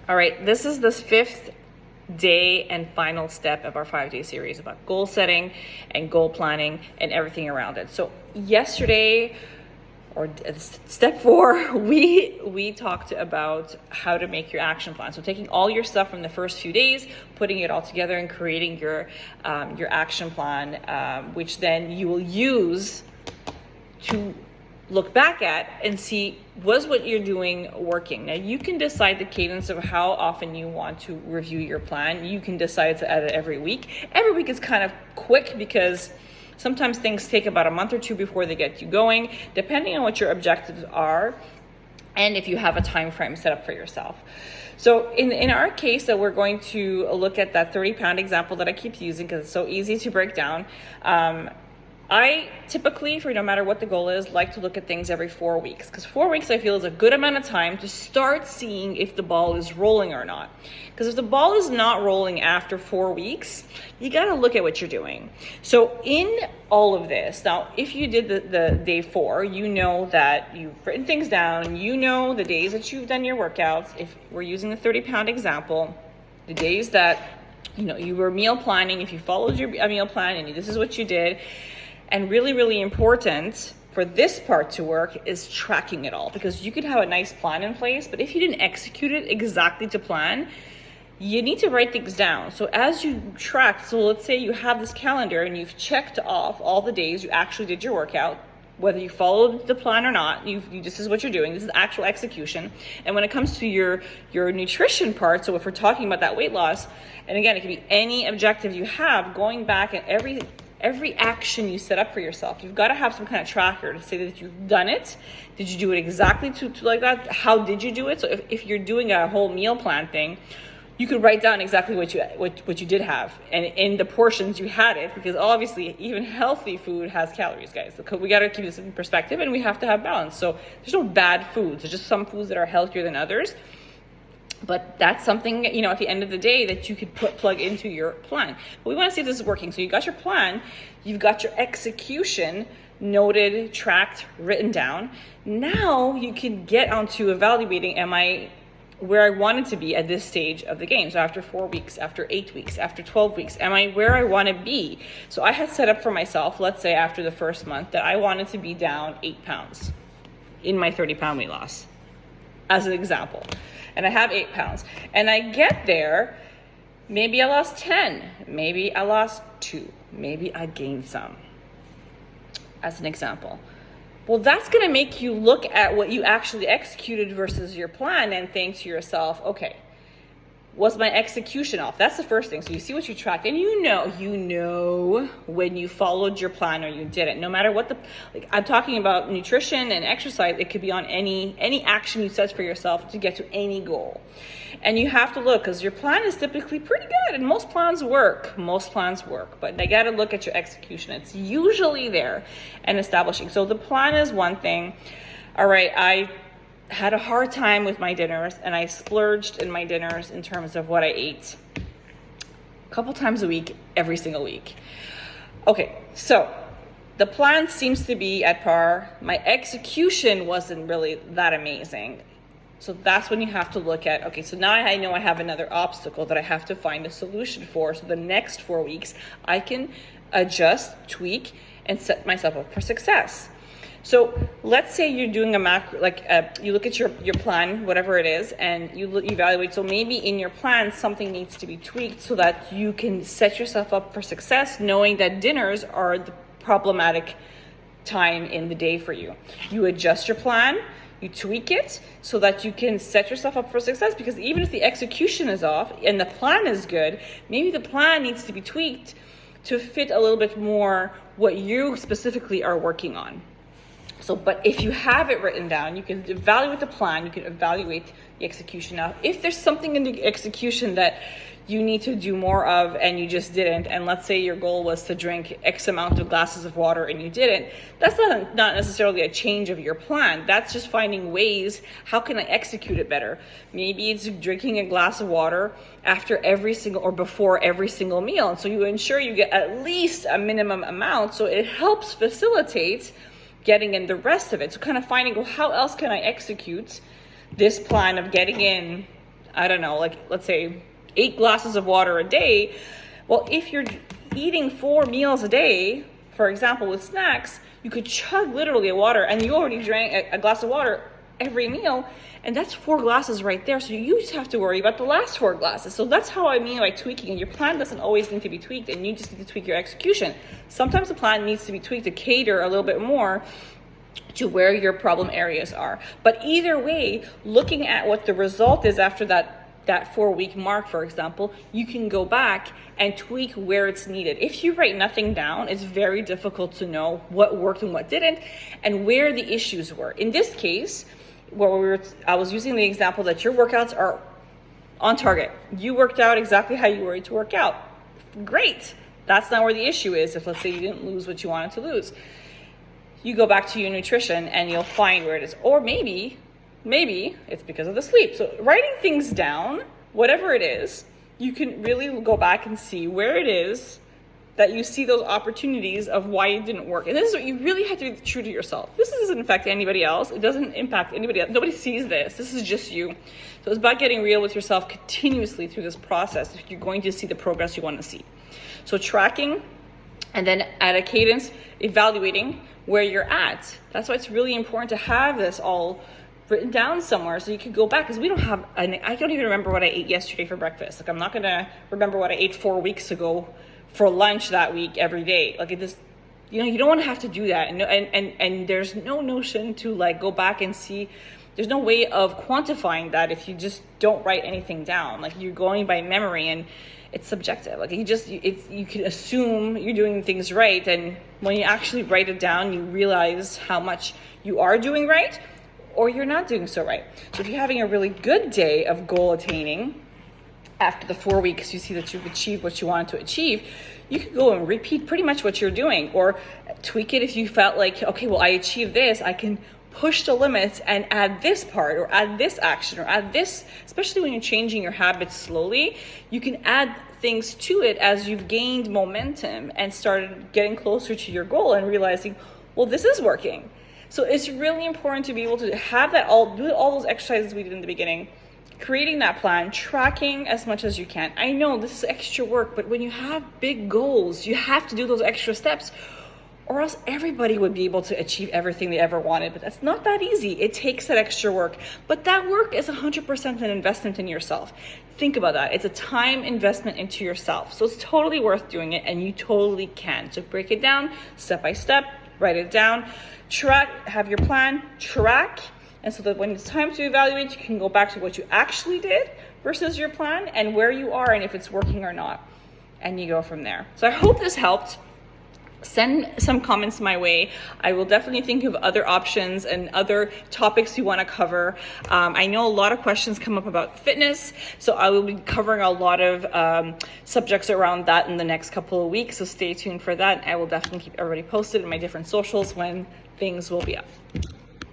All right, this is the 5th day and final step of our 5-day series about goal setting and goal planning and everything around it. So yesterday, or step 4, we talked about how to make your action plan. So taking all your stuff from the first few days, putting it all together and creating your action plan, which then you will use to look back at and see, was what you're doing working? Now you can decide the cadence of how often you want to review your plan. You can decide to edit every week. Every week is kind of quick because sometimes things take about a month or two before they get you going, depending on what your objectives are and if you have a time frame set up for yourself. So in our case, that we're going to look at that 30-pound example that I keep using because it's so easy to break down. I typically, for no matter what the goal is, like to look at things every 4 weeks, because 4 weeks I feel is a good amount of time to start seeing if the ball is rolling or not. Because if the ball is not rolling after 4 weeks, you got to look at what you're doing. So in all of this, now if you did the day 4, you know that you've written things down, you know the days that you've done your workouts. If we're using the 30-pound example, the days that you were meal planning, if you followed your meal plan and this is what you did. And really, really important for this part to work is tracking it all, because you could have a nice plan in place, but if you didn't execute it exactly to plan, you need to write things down. So as you track, so let's say you have this calendar and you've checked off all the days you actually did your workout, whether you followed the plan or not, this is what you're doing. This is actual execution. And when it comes to your nutrition part, so if we're talking about that weight loss, and again, it can be any objective you have, going back at every action you set up for yourself, you've got to have some kind of tracker to say that you've done it. Did you do it exactly to like that? How did you do it? So if you're doing a whole meal plan thing, you could write down exactly what you did have and in the portions you had it, because obviously even healthy food has calories, guys. We got to keep this in perspective and we have to have balance. So there's no bad foods. There's just some foods that are healthier than others. But that's something, at the end of the day that you could plug into your plan. But we want to see if this is working. So you got your plan, you've got your execution noted, tracked, written down. Now you can get onto evaluating, am I where I wanted to be at this stage of the game? So after 4 weeks, after 8 weeks, after 12 weeks, am I where I want to be? So I had set up for myself, let's say after the first month, that I wanted to be down 8 pounds in my 30-pound weight loss, as an example. And I have 8 pounds. And I get there, maybe I lost 10, maybe I lost 2, maybe I gained some, as an example. Well, that's going to make you look at what you actually executed versus your plan and think to yourself, okay, was my execution off? That's the first thing. So you see what you tracked, and you know when you followed your plan or you didn't. No matter what I'm talking about nutrition and exercise, it could be on any action you set for yourself to get to any goal. And you have to look, because your plan is typically pretty good, and most plans work, but they got to look at your execution. It's usually there and establishing. So the plan is one thing. All right, I had a hard time with my dinners, and I splurged in my dinners in terms of what I ate a couple times a week, every single week. Okay, so the plan seems to be at par. My execution wasn't really that amazing. So that's when you have to look at, okay, so now I know I have another obstacle that I have to find a solution for. So the next 4 weeks, I can adjust, tweak, and set myself up for success. So let's say you're doing a macro, you look at your plan, whatever it is, and you evaluate. So maybe in your plan, something needs to be tweaked so that you can set yourself up for success, knowing that dinners are the problematic time in the day for you. You adjust your plan, you tweak it so that you can set yourself up for success, because even if the execution is off and the plan is good, maybe the plan needs to be tweaked to fit a little bit more what you specifically are working on. So, but if you have it written down, you can evaluate the plan, you can evaluate the execution. Now, if there's something in the execution that you need to do more of and you just didn't, and let's say your goal was to drink X amount of glasses of water and you didn't, that's not necessarily a change of your plan. That's just finding ways, how can I execute it better? Maybe it's drinking a glass of water after every single or before every single meal. And so you ensure you get at least a minimum amount, so it helps facilitate getting in the rest of it. So kind of finding, well, how else can I execute this plan of getting in I don't know, like let's say 8 glasses of water a day. Well, if you're eating 4 meals a day, for example, with snacks, you could chug literally water, and you already drank a glass of water every meal, and that's 4 glasses right there. So you just have to worry about the last 4 glasses. So that's how I mean by tweaking. And your plan doesn't always need to be tweaked, and you just need to tweak your execution. Sometimes the plan needs to be tweaked to cater a little bit more to where your problem areas are. But either way, looking at what the result is after that 4-week mark, for example, you can go back and tweak where it's needed. If you write nothing down, it's very difficult to know what worked and what didn't, and where the issues were. In this case, I was using the example that your workouts are on target. You worked out exactly how you were to work out. Great. That's not where the issue is. If let's say you didn't lose what you wanted to lose, you go back to your nutrition and you'll find where it is. Or maybe it's because of the sleep. So writing things down, whatever it is, you can really go back and see where it is that you see those opportunities of why it didn't work. And this is what you really have to be true to yourself. This doesn't affect anybody else. It doesn't impact anybody else. Nobody sees this. This is just you. So it's about getting real with yourself continuously through this process if you're going to see the progress you want to see. So tracking, and then at a cadence, evaluating where you're at. That's why it's really important to have this all written down somewhere so you can go back, because I don't even remember what I ate yesterday for breakfast. Like I'm not gonna remember what I ate 4 weeks ago for lunch that week every day. Like it just, you don't want to have to do that. And there's no notion to like go back and see. There's no way of quantifying that if you just don't write anything down. Like you're going by memory, and it's subjective. Like you can assume you're doing things right, and when you actually write it down, you realize how much you are doing right or you're not doing so right. So if you're having a really good day of goal attaining, after the 4 weeks you see that you've achieved what you wanted to achieve, you could go and repeat pretty much what you're doing, or tweak it if you felt like, okay, well, I achieved this, I can push the limits and add this part or add this action or add this. Especially when you're changing your habits slowly, you can add things to it as you've gained momentum and started getting closer to your goal and realizing, well, this is working. So it's really important to be able to have that do all those exercises we did in the beginning, creating that plan, tracking as much as you can. I know this is extra work, but when you have big goals, you have to do those extra steps, or else everybody would be able to achieve everything they ever wanted. But that's not that easy. It takes that extra work. But that work is 100% an investment in yourself. Think about that. It's a time investment into yourself. So it's totally worth doing it, and you totally can. So break it down step by step, write it down, track, have your plan, track. And so that when it's time to evaluate, you can go back to what you actually did versus your plan and where you are and if it's working or not. And you go from there. So I hope this helped. Send some comments my way. I will definitely think of other options and other topics you want to cover. I know a lot of questions come up about fitness, so I will be covering a lot of subjects around that in the next couple of weeks. So stay tuned for that. I will definitely keep everybody posted in my different socials when things will be up.